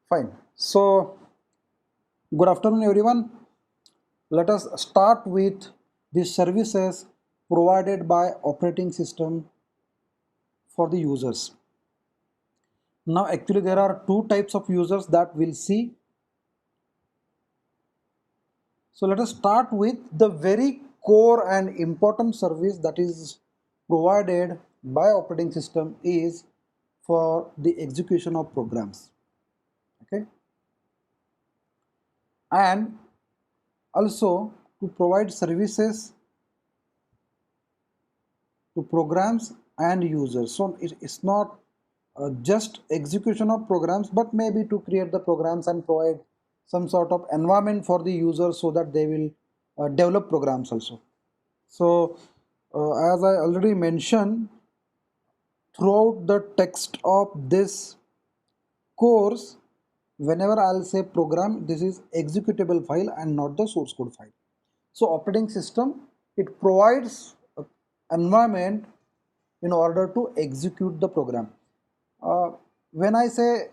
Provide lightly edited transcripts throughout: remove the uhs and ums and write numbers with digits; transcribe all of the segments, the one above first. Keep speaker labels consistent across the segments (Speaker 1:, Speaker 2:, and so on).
Speaker 1: Fine. So, good afternoon, everyone. Let us start with the services provided by operating system for the users. Now, actually, there are two types of users that we'll see. So, let us start with the very core and important service that is provided by operating system is for the execution of programs. Okay, and also to provide services to programs and users. So it's not just execution of programs, but maybe to create the programs and provide some sort of environment for the users so that they will develop programs also. So as I already mentioned, throughout the text of this course, whenever I'll say program, this is executable file and not the source code file. So operating system, it provides environment in order to execute the program. Uh, when I say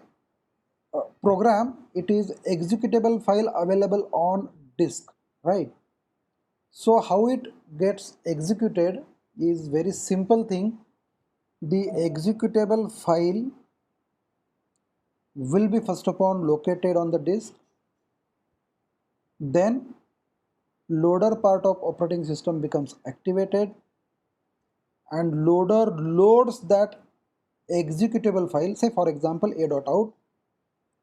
Speaker 1: program, it is executable file available on disk, right? So how it gets executed is very simple thing. The executable file will be first of all located on the disk, then loader part of operating system becomes activated and loader loads that executable file, say for example a.out,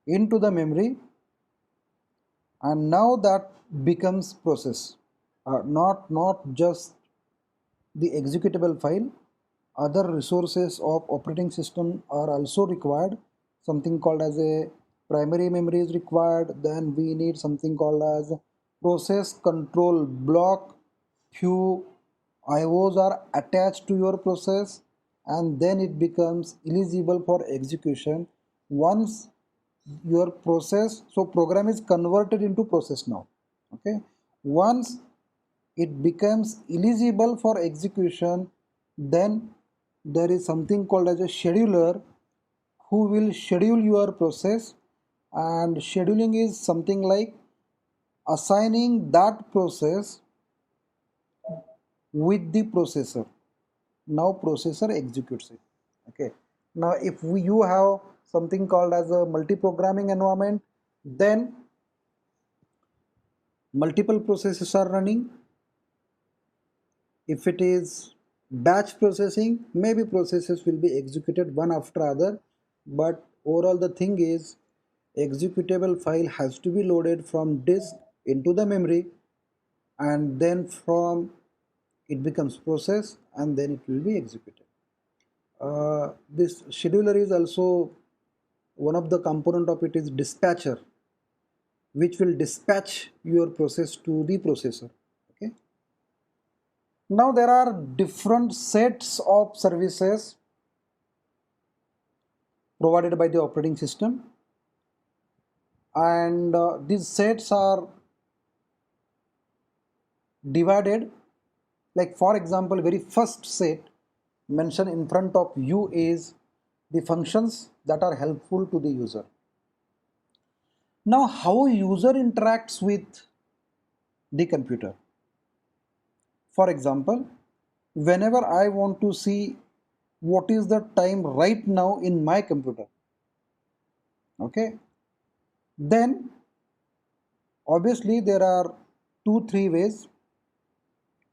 Speaker 1: into the memory, and now that becomes process. Not just the executable file, other resources of operating system are also required. Something called as a primary memory is required. Then we need something called as process control block. Few IOs are attached to your process, and then it becomes eligible for execution. Once your process, so program is converted into process now. Okay, once it becomes eligible for execution, then there is something called as a scheduler who will schedule your process. And scheduling is something like assigning that process with the processor. Now processor executes it. Okay, now if you have something called as a multi-programming environment, then multiple processes are running. If it is batch processing, maybe processes will be executed one after other, but overall the thing is executable file has to be loaded from disk into the memory, and then from it becomes process and then it will be executed. This scheduler is also one of the component of it is dispatcher, which will dispatch your process to the processor. Okay, now there are different sets of services provided by the operating system, and these sets are divided. Like for example, very first set mentioned in front of you is the functions that are helpful to the user. Now how user interacts with the computer. For example, whenever I want to see what is the time right now in my computer, okay, then obviously there are three ways.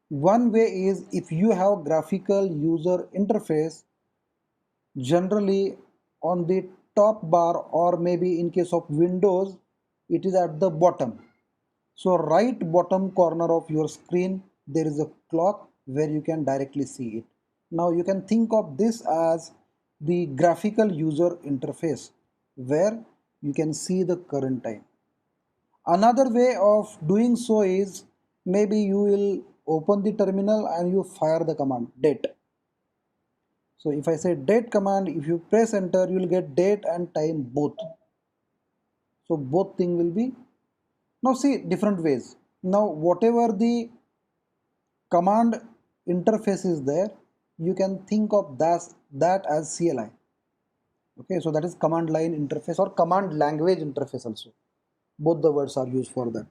Speaker 1: One way is if you have graphical user interface, generally on the top bar, or maybe in case of Windows, it is at the bottom. So right bottom corner of your screen, there is a clock where you can directly see it. Now you can think of this as the graphical user interface where you can see the current time. Another way of doing so is maybe you will open the terminal and you fire the command date. So if I say date command, if you press enter, you will get date and time both. So both thing will be, now see different ways. Now whatever the command interface is there, you can think of that as CLI. Okay, so that is command line interface or command language interface also. Both the words are used for that.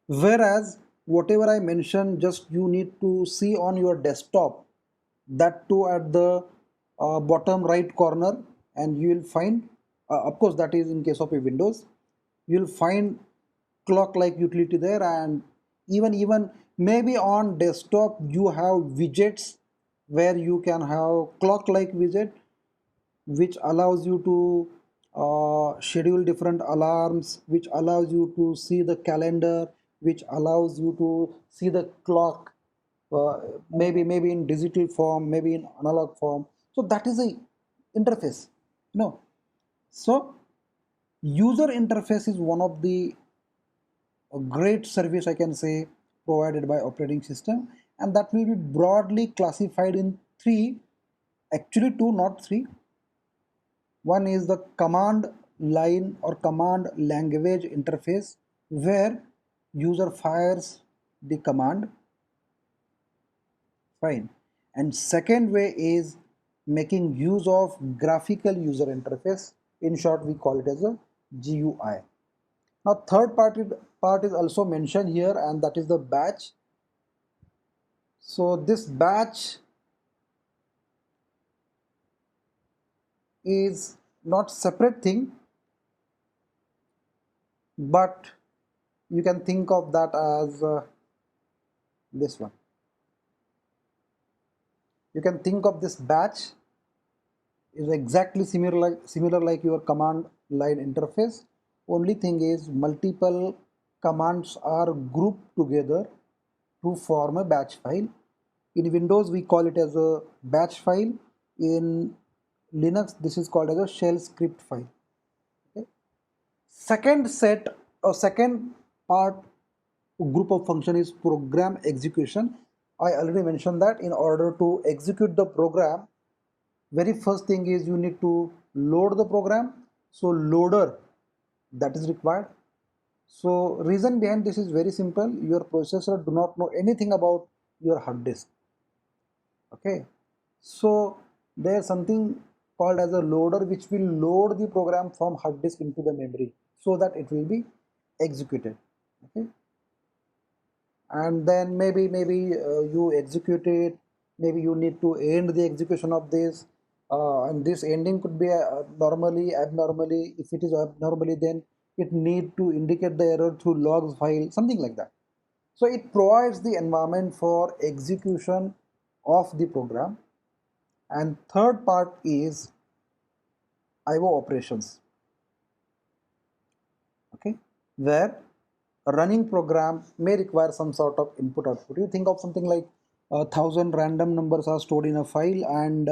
Speaker 1: Whereas whatever I mentioned, just you need to see on your desktop, that too at the bottom right corner, and you will find, of course that is in case of a Windows, you will find clock like utility there. And even maybe on desktop you have widgets where you can have clock like widget, which allows you to schedule different alarms, which allows you to see the calendar, which allows you to see the clock, uh, maybe in digital form, maybe in analog form. So that is a interface, you know. So user interface is one of the great service, I can say, provided by operating system, and that will be broadly classified in three, actually two, not three. One is the command line or command language interface, where user fires the command, fine. And second way is making use of graphical user interface. In short, we call it as a GUI. Now, part is also mentioned here, and that is the batch. So this batch is not separate thing, but you can think of that as this one. You can think of this batch is exactly similar like your command line interface. Only thing is multiple commands are grouped together to form a batch file. In Windows we call it as a batch file. In Linux this is called as a shell script file. Okay. Second set or second part group of function is program execution. I already mentioned that in order to execute the program, very first thing is you need to load the program. So loader, that is required. So reason behind this is very simple. Your processor do not know anything about your hard disk. Okay, so there's something called as a loader which will load the program from hard disk into the memory so that it will be executed. Okay, and then maybe you execute it. Maybe you need to end the execution of this, and this ending could be normally, abnormally. If it is abnormally, then it need to indicate the error through logs file, something like that. So it provides the environment for execution of the program. And third part is IO operations. Okay, where a running program may require some sort of input output. You think of something like 1,000 random numbers are stored in a file, and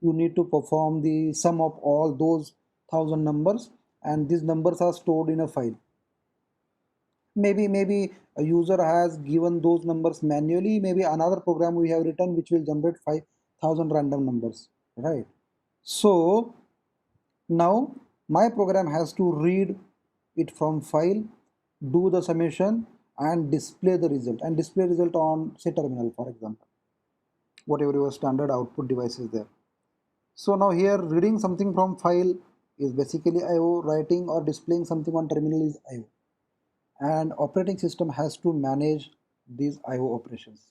Speaker 1: you need to perform the sum of all those 1,000 numbers, and these numbers are stored in a file. Maybe a user has given those numbers manually. Maybe another program we have written which will generate 5,000 random numbers, right? So now my program has to read it from file, do the summation, and display the result, and display result on say terminal, for example, whatever your standard output device is there. So now here reading something from file is basically IO, writing or displaying something on terminal is IO, and operating system has to manage these IO operations.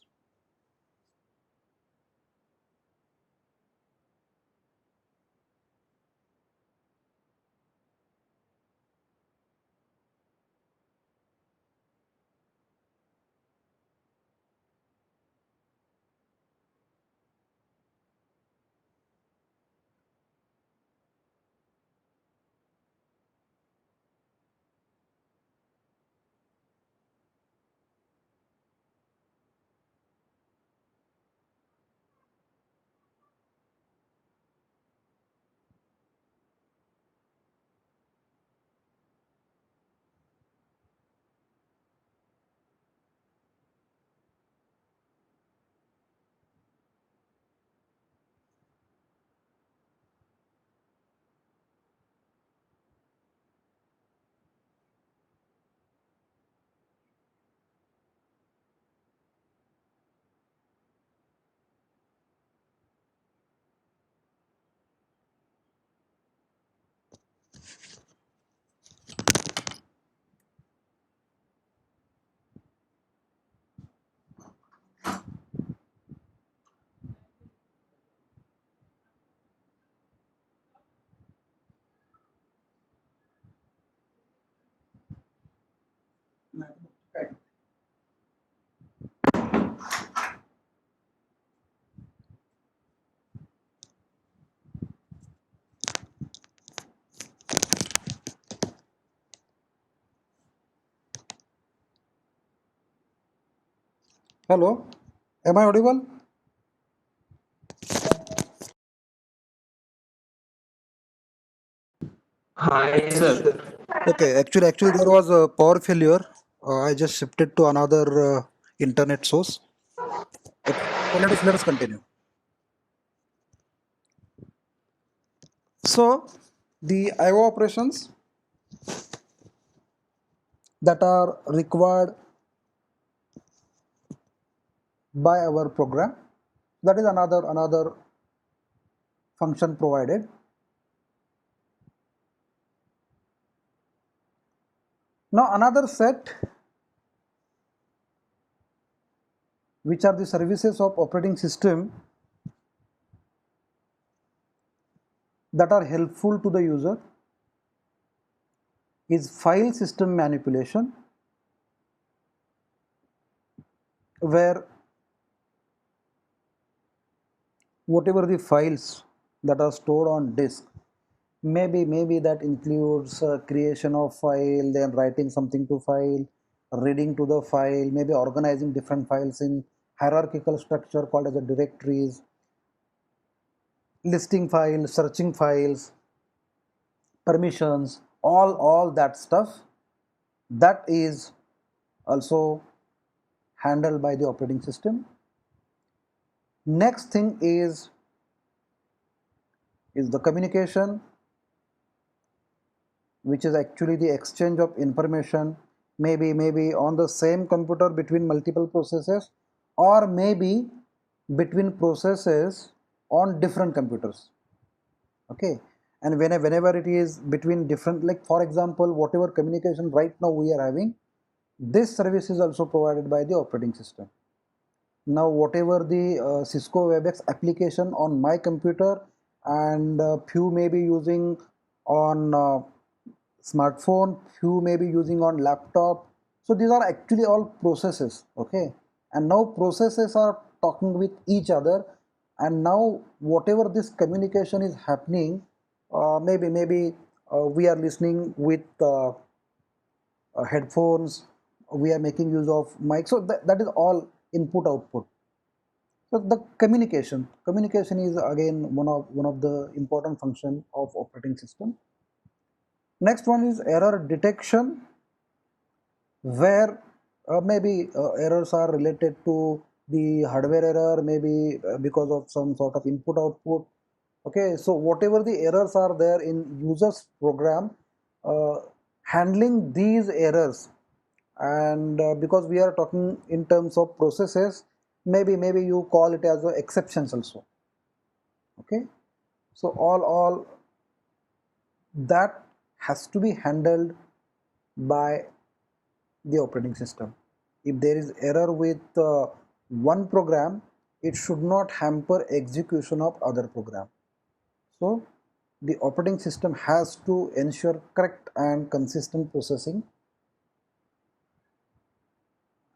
Speaker 1: Hello, am I audible?
Speaker 2: Hi, sir.
Speaker 1: Okay, actually, there was a power failure. I just shifted to another internet source. Okay, so let us continue. So, the IO operations that are required by our program, that is another function provided. Now, another set, which are the services of operating system that are helpful to the user, is file system manipulation, where whatever the files that are stored on disk, maybe that includes creation of file, then writing something to file, reading to the file, maybe organizing different files in hierarchical structure called as a directories, listing files, searching files, permissions, all that stuff, that is also handled by the operating system. Next thing is the communication, which is actually the exchange of information, maybe on the same computer between multiple processes, or maybe between processes on different computers. Okay, and whenever it is between different, like for example, whatever communication right now we are having, this service is also provided by the operating system. Now whatever the Cisco WebEx application on my computer, and few may be using on smartphone, few may be using on laptop, so these are actually all processes. Okay, and now processes are talking with each other, and now whatever this communication is happening, maybe we are listening with headphones, we are making use of mic, so that is all input output. So the communication is again one of the important function of operating system. Next one is error detection, where maybe errors are related to the hardware error, maybe because of some sort of input output. Okay, so whatever the errors are there in users program, uh, handling these errors, and because we are talking in terms of processes, maybe you call it as exceptions also. Okay, so all that has to be handled by the operating system. If there is error with one program, it should not hamper execution of other program. So the operating system has to ensure correct and consistent processing,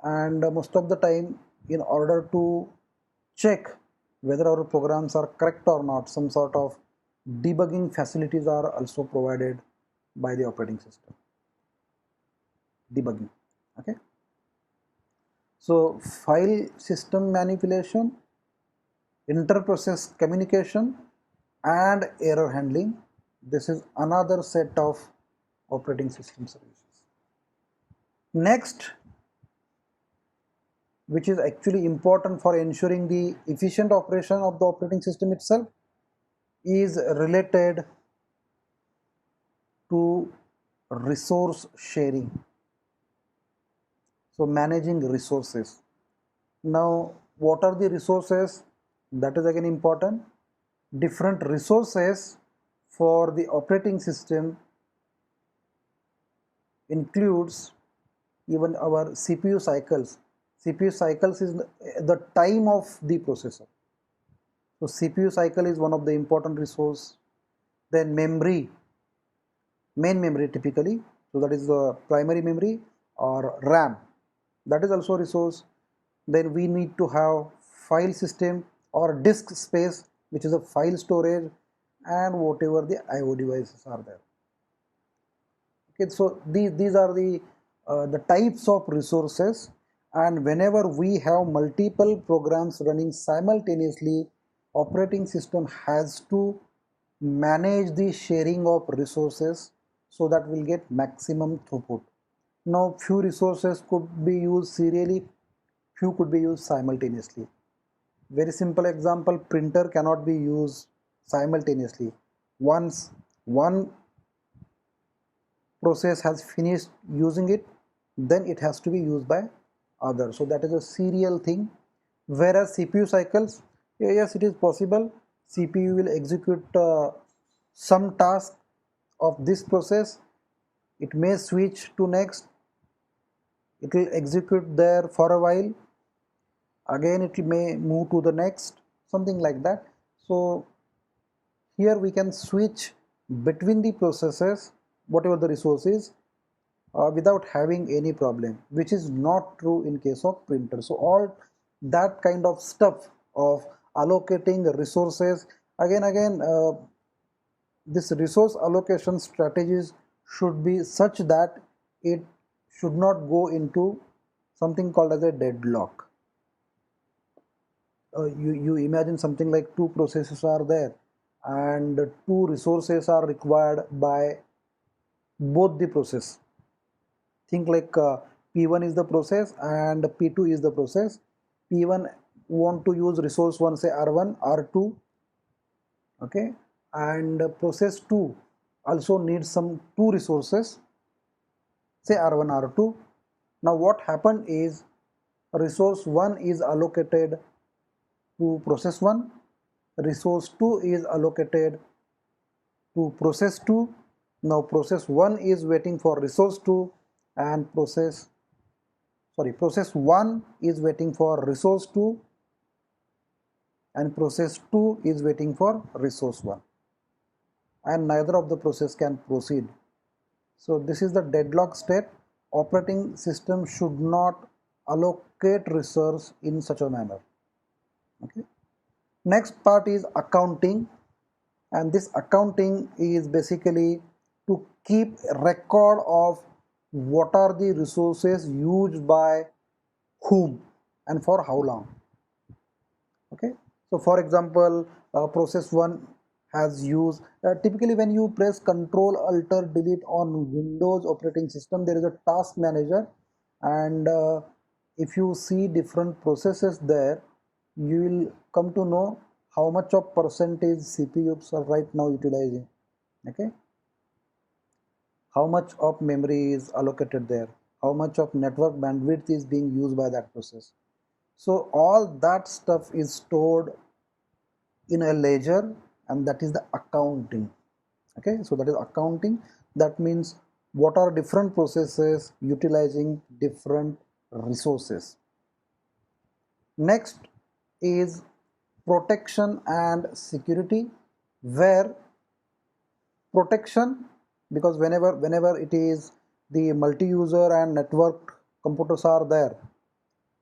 Speaker 1: and most of the time, in order to check whether our programs are correct or not, some sort of debugging facilities are also provided by the operating system. Debugging. Okay, so file system manipulation, inter-process communication, and error handling, this is another set of operating system services. Next, which is actually important for ensuring the efficient operation of the operating system itself, is related to resource sharing. So managing resources. Now, what are the resources? That is again important. Different resources for the operating system includes even our CPU cycles. CPU cycles is the time of the processor. So CPU cycle is one of the important resource. Then memory, main memory typically, so that is the primary memory or RAM, that is also a resource. Then we need to have file system or disk space, which is a file storage, and whatever the IO devices are there. Okay, so these are the types of resources, and whenever we have multiple programs running simultaneously, operating system has to manage the sharing of resources so that we'll get maximum throughput. Now few resources could be used serially, few could be used simultaneously. Very simple example, printer cannot be used simultaneously. Once one process has finished using it, then it has to be used by other. So that is a serial thing. Whereas CPU cycles, yes, it is possible. CPU will execute some task of this process. It may switch to next. It will execute there for a while. Again, it may move to the next, something like that. So here we can switch between the processes, whatever the resource is, without having any problem, which is not true in case of printer. So all that kind of stuff of allocating resources, again this resource allocation strategies should be such that it should not go into something called as a deadlock. You imagine something like two processes are there and two resources are required by both the process. Think like P1 is the process and P2 is the process. P1 want to use resource 1, say R1, R2, okay, and process 2 also needs some two resources, say R1, R2. Now what happened is resource 1 is allocated to process 1, resource 2 is allocated to process 2. Now process 1 is waiting for resource 2 and process 1 is waiting for resource 2 and process 2 is waiting for resource 1, and neither of the process can proceed. So this is the deadlock state. Operating system should not allocate resource in such a manner. Okay. Next part is accounting, and this accounting is basically to keep record of what are the resources used by whom and for how long. Okay, so for example, process 1 has used, typically when you press Control Alt Delete on Windows operating system, there is a task manager, and if you see different processes there, you will come to know how much of percentage CPUs are right now utilizing. Okay, how much of memory is allocated there, how much of network bandwidth is being used by that process. So all that stuff is stored in a ledger, and that is the accounting. Okay, so that is accounting. That means what are different processes utilizing different resources. Next is protection and security, where protection, because whenever it is the multi-user and network computers are there,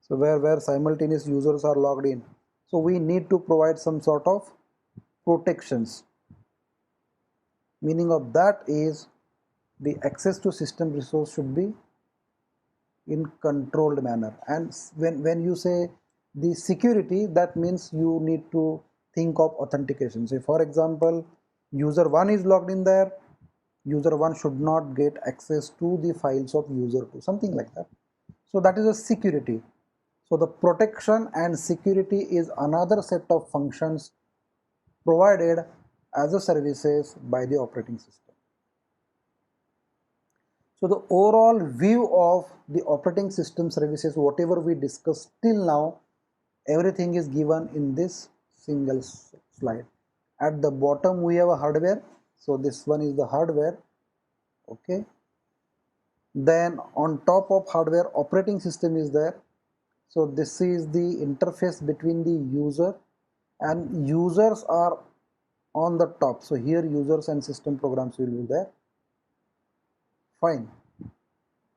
Speaker 1: so where simultaneous users are logged in, so we need to provide some sort of protections. Meaning of that is the access to system resource should be in controlled manner. And when you say the security, that means you need to think of authentication. Say for example, user 1 is logged in there, user 1 should not get access to the files of user 2, something like that. So that is a security. So the protection and security is another set of functions provided as a services by the operating system. So the overall view of the operating system services, whatever we discussed till now, everything is given in this single slide. At the bottom we have a hardware, so this one is the hardware. Okay, then on top of hardware, operating system is there. So this is the interface between the user, and users are on the top. So here users and system programs will be there. Fine.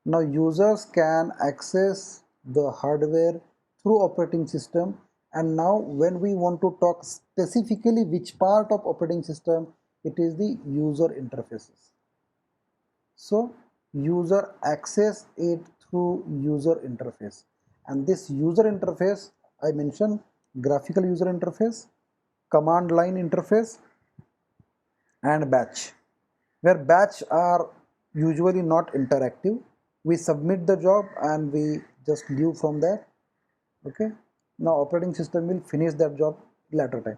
Speaker 1: Now users can access the hardware through operating system, and now when we want to talk specifically which part of operating system, it is the user interfaces. So user access it through user interface, And this user interface, I mentioned graphical user interface, command line interface, and batch, where batch are usually not interactive. We submit the job and we just leave from there. Okay, now operating system will finish that job later time.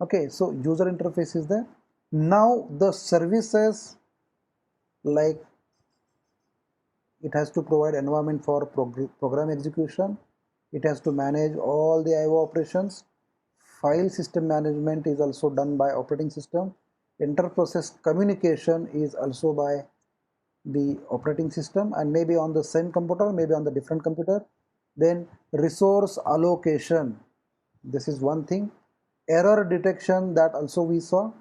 Speaker 1: Okay, so user interface is there. Now the services, like it has to provide environment for program execution, it has to manage all the IO operations, file system management is also done by operating system, inter-process communication is also by the operating system, and maybe on the same computer, maybe on the different computer. Then resource allocation, this is one thing. Error detection, that also we saw.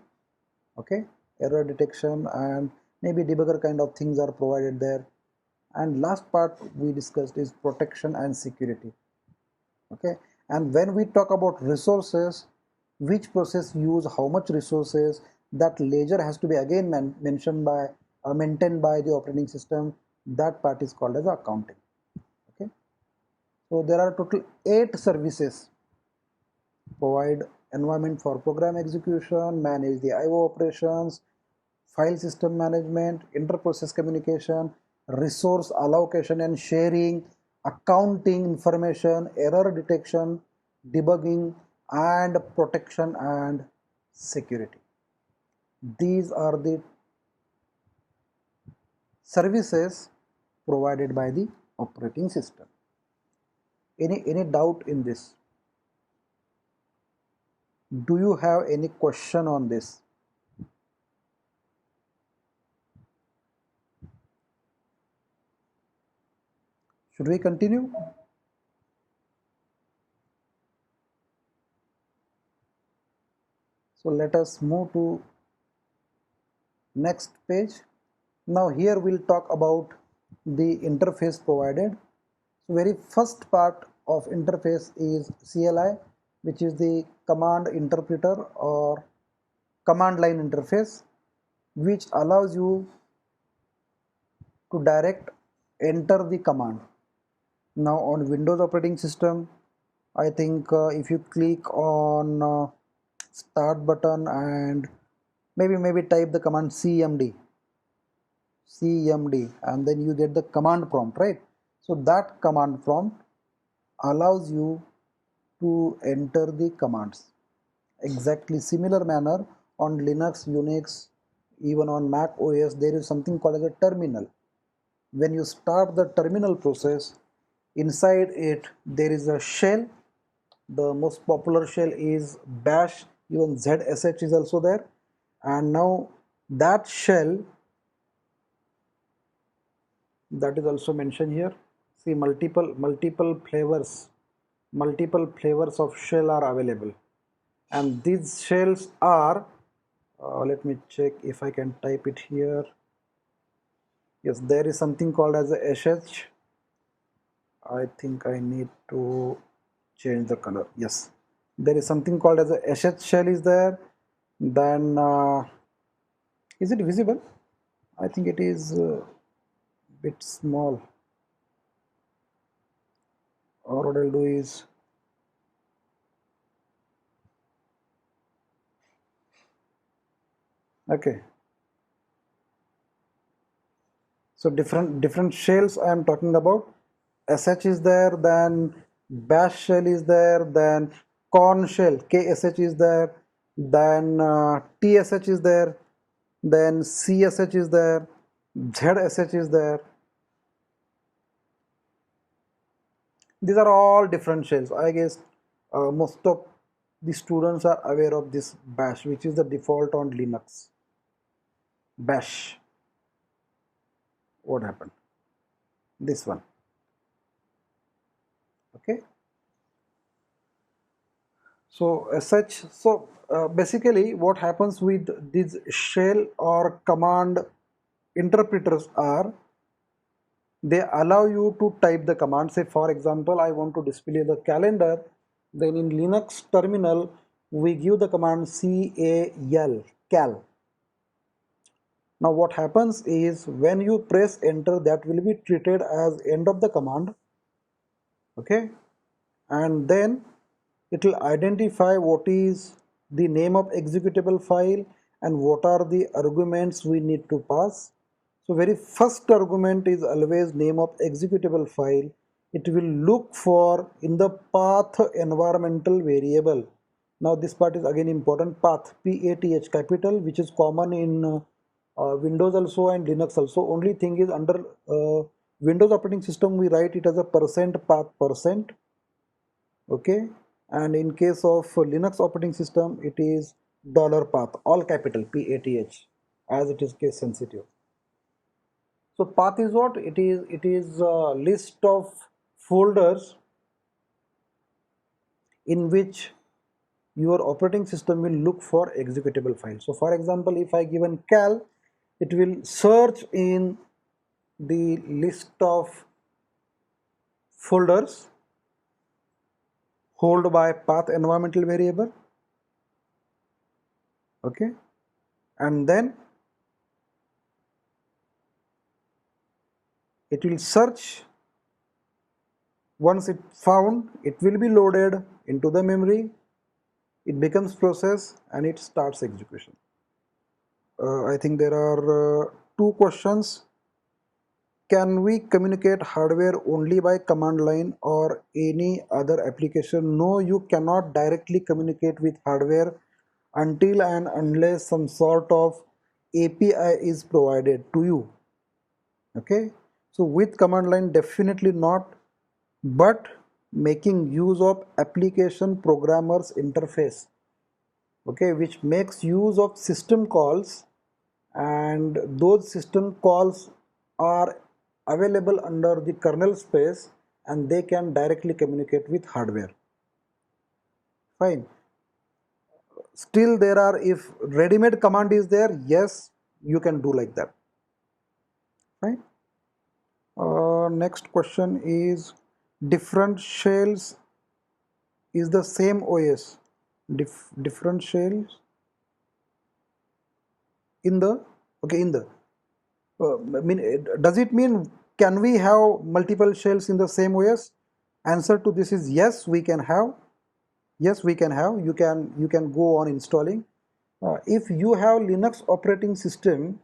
Speaker 1: Okay, error detection and maybe debugger kind of things are provided there. And last part we discussed is protection and security. Okay, and when we talk about resources, which process use how much resources, that ledger has to be again mentioned by maintained by the operating system. That part is called as accounting. Okay, so there are total 8 services: provide environment for program execution, manage the IO operations, file system management, inter-process communication, resource allocation and sharing, accounting information, error detection, debugging, and protection and security. These are the services provided by the operating system. Any doubt in this? Do you have any question on this? Should we continue? So let us move to next page. Now here we'll talk about the interface provided. So very first part of interface is CLI, which is the command interpreter or command line interface, which allows you to direct enter the command. Now on Windows operating system, I think if you click on start button and maybe type the command cmd, and then you get the command prompt, right? So that command prompt allows you to enter the commands. Exactly similar manner on Linux, Unix, even on Mac OS, there is something called as a terminal. When you start the terminal process, inside it there is a shell. The most popular shell is bash, even zsh is also there. And now that shell, that is also mentioned here. See, multiple flavors of shell are available, and these shells are let me check if I can type it here. Yes, there is something called as a sh. I think I need to change the color. Yes, there is something called as a sh shell is there. Then is it visible? I think it is bit small. Or what I'll do is, okay, so different shells I am talking about. Sh is there, then bash shell is there, then corn shell ksh is there, then tsh is there, then csh is there, zsh is there. These are all different shells. I guess most of the students are aware of this bash, which is the default on Linux. Bash. What happened? This one. Okay. So as such, so basically what happens with these shell or command interpreters are, they allow you to type the command. Say for example, I want to display the calendar, then in Linux terminal we give the command cal. Now what happens is when you press enter, that will be treated as end of the command, okay, and then it will identify what is the name of executable file and what are the arguments we need to pass. So very first argument is always name of executable file. It will look for in the path environmental variable. Now this part is again important, path, PATH capital, which is common in Windows also and Linux also. Only thing is under Windows operating system we write it as a percent path percent, okay, and in case of Linux operating system it is dollar path, all capital PATH, as it is case sensitive. So path is what it is a list of folders in which your operating system will look for executable files. So for example, if I given cal, it will search in the list of folders held by path environmental variable, okay, and then it will search. Once it found, it will be loaded into the memory, it becomes process and it starts execution. I think there are two questions. Can we communicate hardware only by command line or any other application? No, you cannot directly communicate with hardware until and unless some sort of API is provided to you. Okay, so with command line definitely not, but making use of application programmers interface, okay, which makes use of system calls, and those system calls are available under the kernel space and they can directly communicate with hardware. Fine. Still there are, if ready-made command is there, yes, you can do like that. Fine. Next question is, different shells is the same OS. Different shells in the, okay, in the I mean, does it mean can we have multiple shells in the same OS? Answer to this is yes, we can have. Yes, we can have. You can go on installing. If you have Linux operating system,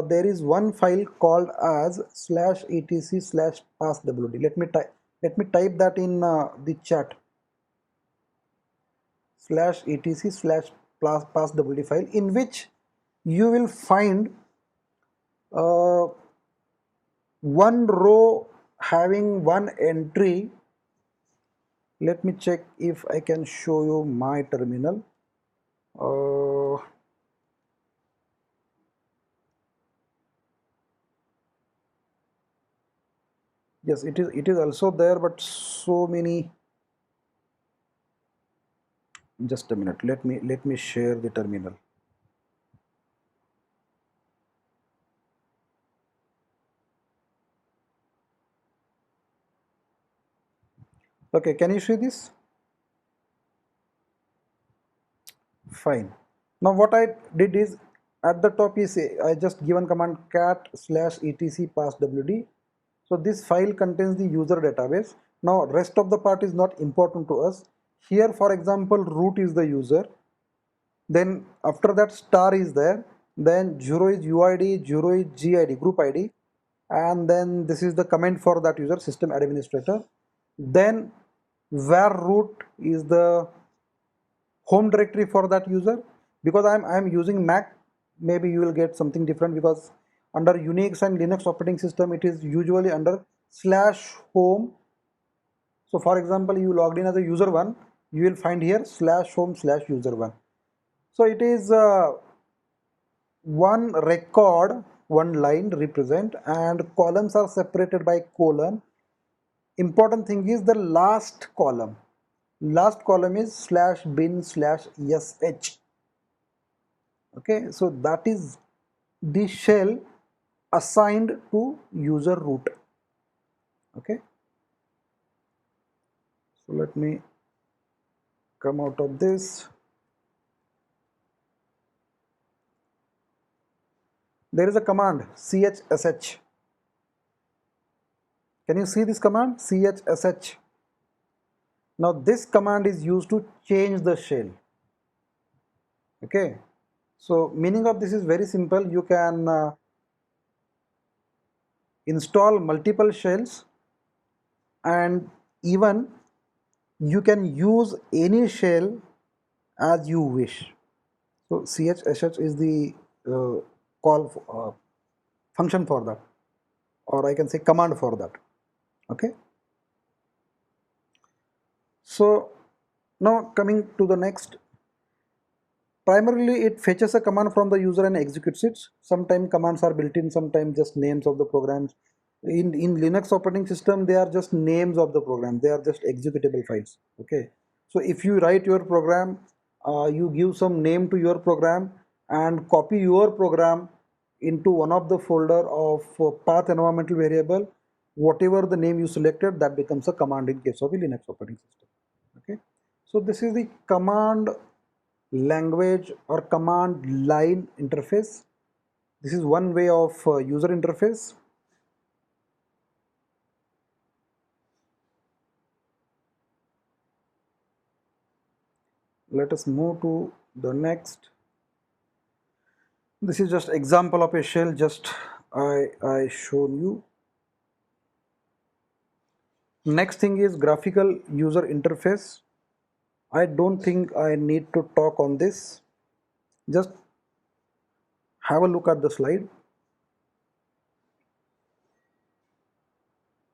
Speaker 1: there is one file called as /etc/passwd. Let me type that in the chat. /etc/passwd file, in which you will find uh, one row having one entry. Let me check if I can show you my terminal. uh, yes, it is also there, but so many. Just a minute, let me share the terminal. Okay, can you see this? Fine. Now what I did is, at the top is I just given command cat/etc passwd. So this file contains the user database. Now rest of the part is not important to us. Here for example, root is the user, then after that star is there, then 0 is UID, 0 is GID, group ID, and then this is the comment for that user, system administrator. Then var root is the home directory for that user. Because I'm using Mac, maybe you will get something different, because under Unix and Linux operating system it is usually under /home. So for example, you logged in as a user one, you will find here /home/user one. So it is one record, one line represent, and columns are separated by colon. Important thing is the last column. Last column is /bin/sh. Okay, so that is the shell assigned to user root. Okay, so let me come out of this. There is a command chsh. Can you see this command chsh? Now this command is used to change the shell. Okay, so meaning of this is very simple. You can install multiple shells, and even you can use any shell as you wish. So chsh is the call function for that, or I can say command for that. Okay, so now coming to the next. Primarily, it fetches a command from the user and executes it. Sometimes commands are built in, sometimes just names of the programs. In Linux operating system, they are just names of the program. They are just executable files. Okay. So if you write your program, you give some name to your program and copy your program into one of the folder of path environmental variable. Whatever the name you selected, that becomes a command in case of a Linux operating system. Okay. So this is the command language or command line interface. This is one way of user interface. Let us move to the next. This is just example of a shell, just I shown you. Next thing is graphical user interface. I don't think I need to talk on this. Just have a look at the slide.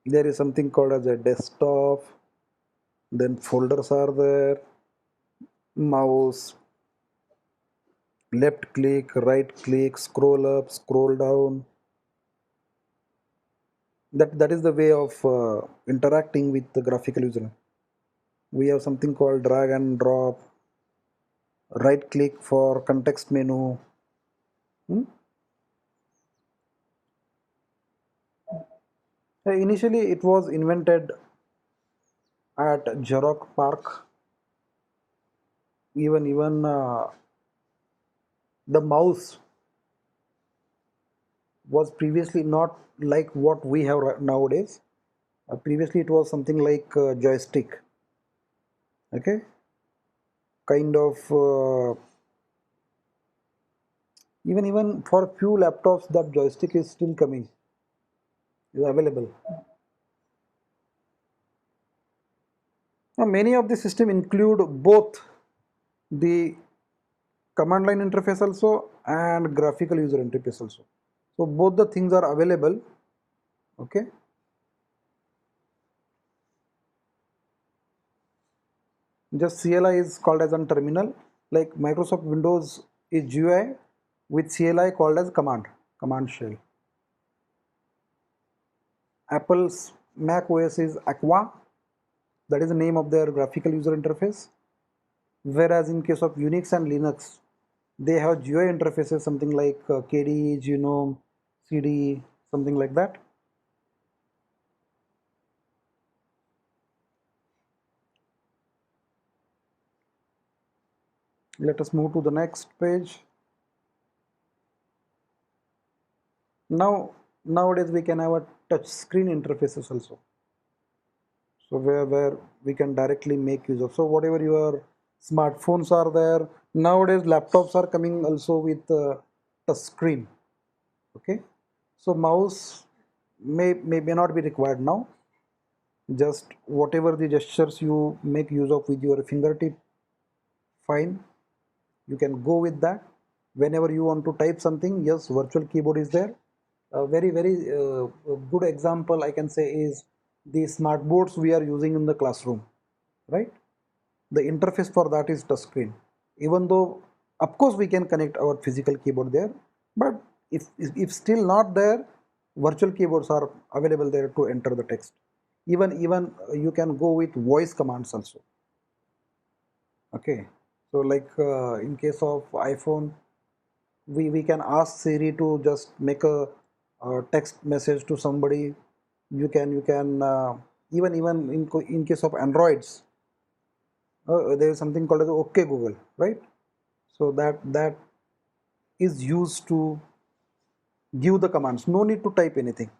Speaker 1: There is something called as a desktop, then folders are there, mouse, left click, right click, scroll up, scroll down. That is the way of interacting with the graphical user. We have something called drag and drop, right click for context menu. Initially it was invented at Xerox Park. Even the mouse was previously not like what we have nowadays. Previously it was something like joystick. Okay, kind of even for few laptops that joystick is still coming, is available. Now many of the system include both the command line interface also and graphical user interface also. So both the things are available. Okay. Just CLI is called as a terminal, like Microsoft Windows is GUI with CLI called as command shell. Apple's Mac OS is Aqua, that is the name of their graphical user interface. Whereas in case of Unix and Linux, they have GUI interfaces, something like KDE, GNOME, CD, something like that. Let us move to the next page. Nowadays we can have a touch screen interfaces also. So where we can directly make use of. So whatever your smartphones are there, nowadays laptops are coming also with touch screen. Okay, so mouse may not be required now. Just whatever the gestures you make use of with your fingertip, fine, you can go with that. Whenever you want to type something, yes, virtual keyboard is there. A very good example I can say is the smart boards we are using in the classroom, right? The interface for that is touchscreen. Even though of course we can connect our physical keyboard there, but if still not there, virtual keyboards are available there to enter the text. Even you can go with voice commands also. Okay, so like in case of iPhone, we can ask Siri to just make a text message to somebody. You can even in case of Androids, there is something called as OK Google, right? So that is used to give the commands. No need to type anything.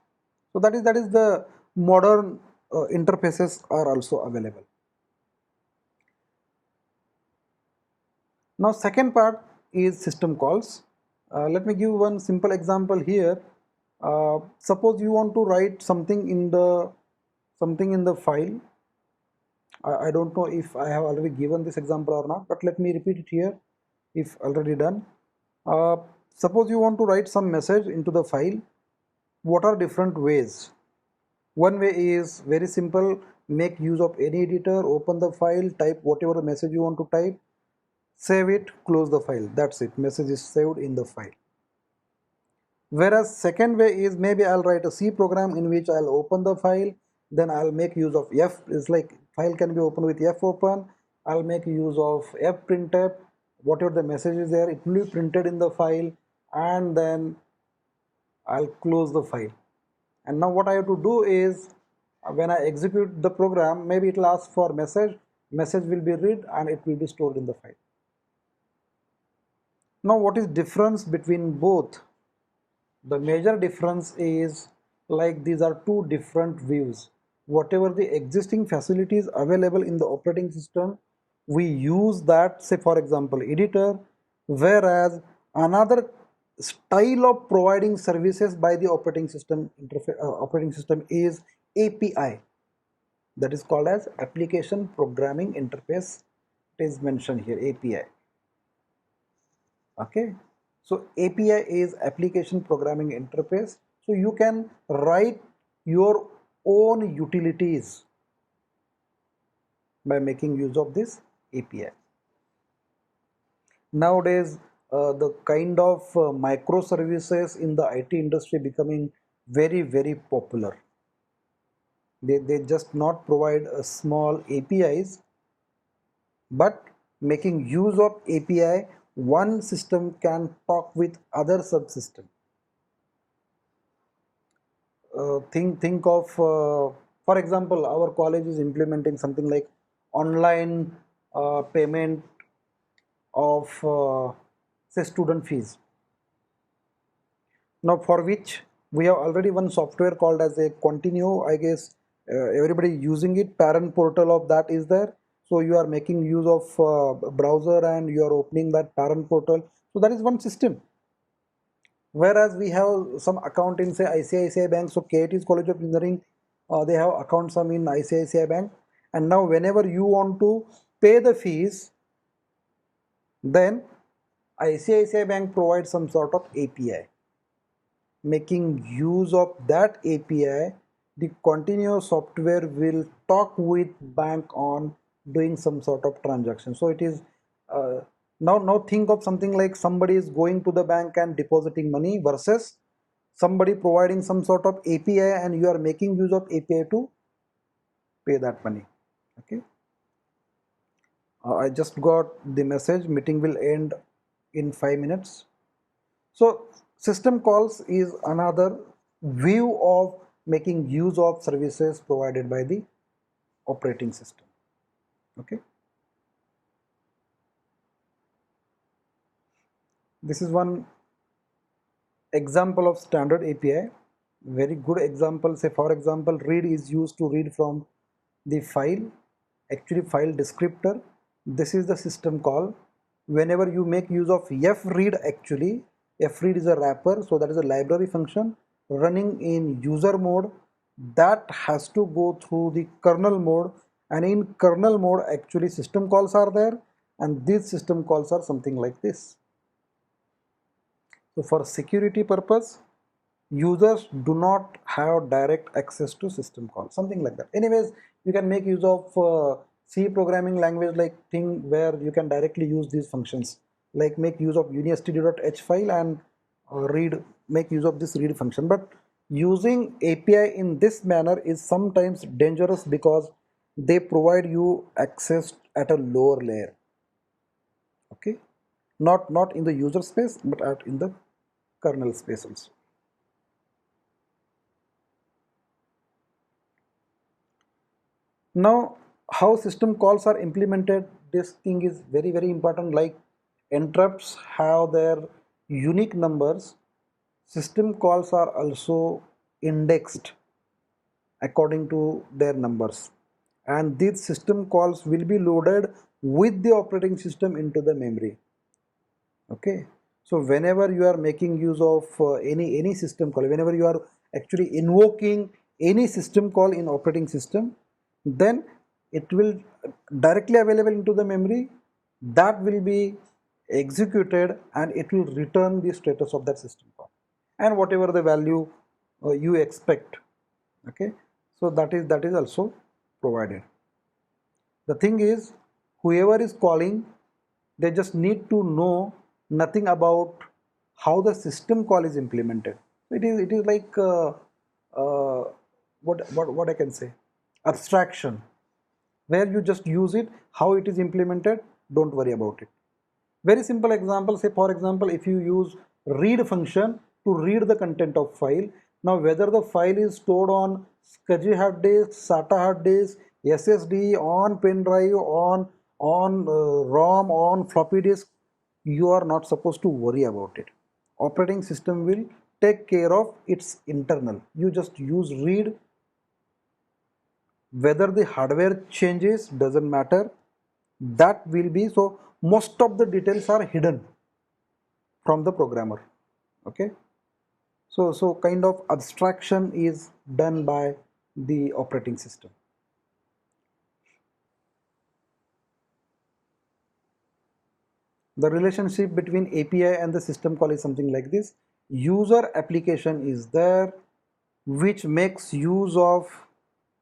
Speaker 1: So that is the modern interfaces are also available. Now second part is system calls. Let me give one simple example here. Suppose you want to write something in the file. I don't know if I have already given this example or not, but let me repeat it here if already done. Uh, Suppose you want to write some message into the file. What are different ways? One way is very simple, make use of any editor, open the file, type whatever message you want to type, save it, close the file. That's it. Message is saved in the file. Whereas second way is maybe I'll write a C program in which I'll open the file, then I'll make use of F. It's like file can be opened with F open. I'll make use of fprintf. Whatever the message is there, it will be printed in the file, and then I'll close the file. And now what I have to do is when I execute the program, maybe it will ask for message will be read and it will be stored in the file. Now what is difference between both? The major difference is like these are two different views. Whatever the existing facilities available in the operating system, we use that, say for example editor, whereas another style of providing services by the operating system is API, that is called as application programming interface. It is mentioned here, API. Okay, so API is application programming interface, so you can write your own utilities by making use of this API. Nowadays the kind of microservices in the IT industry becoming very popular. They just not provide a small APIs, but making use of API, one system can talk with other subsystem. Think of for example our college is implementing something like online payment of say student fees. Now for which we have already one software called as a Continue, I guess everybody using it. Parent portal of that is there, so you are making use of browser and you are opening that parent portal, so that is one system. Whereas we have some account in say ICICI Bank, so KIT's College of Engineering, they have account some in ICICI Bank, and now whenever you want to pay the fees, then ICICI Bank provides some sort of API. Making use of that API, the continuous software will talk with bank on doing some sort of transaction. So it is uh, now think of something like somebody is going to the bank and depositing money versus somebody providing some sort of API and you are making use of API to pay that money. Okay, I just got the message, meeting will end in 5 minutes. So system calls is another view of making use of services provided by the operating system. Okay, this is one example of standard API. Very good example. Say for example, read is used to read from the file, actually file descriptor. This is the system call. Whenever you make use of fread, actually fread is a wrapper, so that is a library function running in user mode that has to go through the kernel mode, and in kernel mode actually system calls are there, and these system calls are something like this. So for security purpose, users do not have direct access to system call, something like that. Anyways, you can make use of C programming language like thing where you can directly use these functions, like make use of unistd.h file and make use of this read function. But using API in this manner is sometimes dangerous because they provide you access at a lower layer. Okay, not in the user space but in the kernel space also. Now how system calls are implemented, this thing is very important. Like interrupts have their unique numbers, system calls are also indexed according to their numbers, and these system calls will be loaded with the operating system into the memory. Okay, so whenever you are making use of any system call, whenever you are actually invoking any system call in operating system, then it will directly available into the memory, that will be executed, and it will return the status of that system call and whatever the value you expect. Okay, so that is also provided. The thing is, whoever is calling, they just need to know nothing about how the system call is implemented. It is like what I can say, abstraction, where you just use it. How it is implemented, don't worry about it. Very simple example, say for example, if you use read function to read the content of file. Now whether the file is stored on SCSI hard disk, SATA hard disk, SSD, on pen drive, on ROM, on floppy disk, you are not supposed to worry about it. Operating system will take care of its internal. You just use read. Whether the hardware changes doesn't matter, that will be so. Most of the details are hidden from the programmer. Okay, so kind of abstraction is done by the operating system. The relationship between API and the system call is something like this. User application is there which makes use of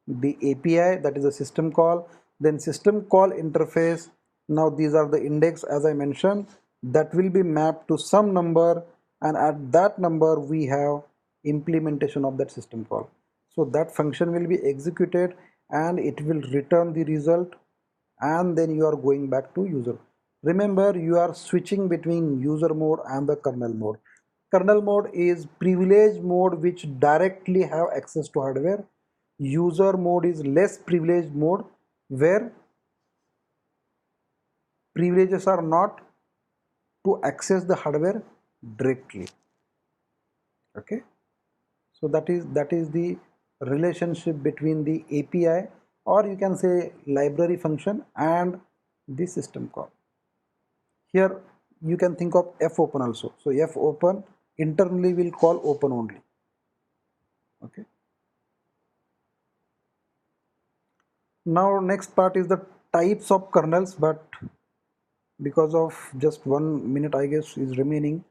Speaker 1: the API, that is a system call, then system call interface. Now these are the index, as I mentioned, that will be mapped to some number, and at that number we have implementation of that system call. So that function will be executed and it will return the result, and then you are going back to user. Remember, you are switching between user mode and the kernel mode. Kernel mode is privileged mode which directly have access to hardware. User mode is less privileged mode where privileges are not to access the hardware directly. Okay, so that is the relationship between the API, or you can say library function, and the system call. Here you can think of fopen also. So fopen internally will call open only. Okay, now next part is the types of kernels, but because of just 1 minute I guess is remaining,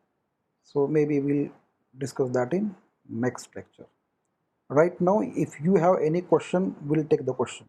Speaker 1: so maybe we'll discuss that in next lecture. Right now, if you have any question, we'll take the question.